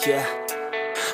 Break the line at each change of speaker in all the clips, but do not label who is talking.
Yeah,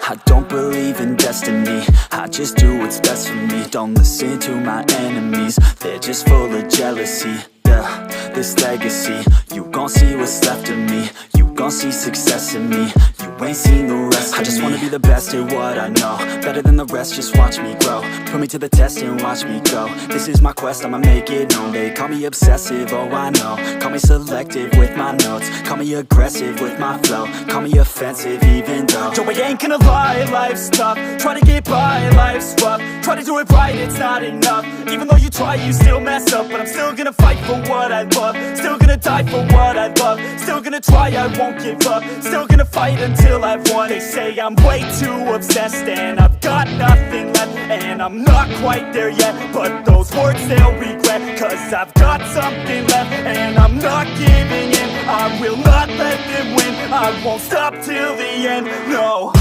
I don't believe in destiny, I just do what's best for me. Don't listen to my enemies, they're just full of jealousy. Yeah, this legacy, you gon' see what's left of me. You gon' see success in me, you ain't seen the rest of me. I just wanna be the best at what I know, better than the rest, just watch me grow. Put me to the test and watch me go. This is my quest, I'ma make it known. They call me obsessive, oh I know. Call me selective with my notes, call me aggressive with my flow, call me offensive even though yo, I ain't gonna lie, life's tough. Try to get by, life's rough. Try to do it right, it's not enough. Even though you try, you still mess up. But I'm still gonna fight for what I love, still gonna die for what I love, still gonna try, I won't give up, still gonna fight until I've won. They say I'm way too obsessed and I've got nothing left, and I'm not quite there yet, but those words they'll regret, cause I've got something left and I'm not giving in. I will not let them win, I won't stop till the end, no.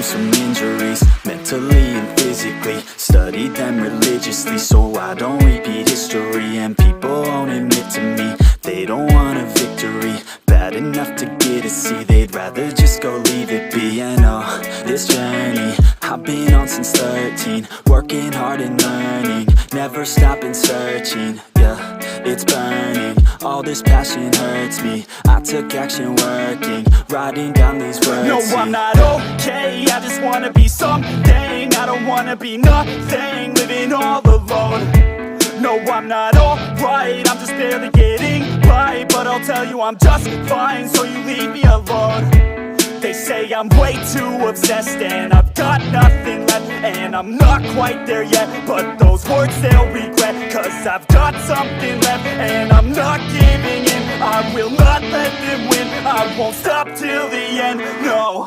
Some injuries, mentally and physically. Studied them religiously so I don't repeat history. And people won't admit to me they don't want a victory bad enough to get a C. They'd rather just go leave it be. And oh, this journey I've been on since 13, working hard and learning, never stopping searching. Yeah, it's burning, all this passion hurts me. I took action working, writing down these words. No, I'm not okay, I just wanna be something. I don't wanna be nothing, living all alone. No, I'm not alright, I'm just barely getting by. But I'll tell you I'm just fine, so you leave me alone. They say I'm way too obsessed and I've got nothing left, and I'm not quite there yet, but those words they'll regret, cause I've got something left and I'm not giving in. I will not let them win, I won't stop till the end, no.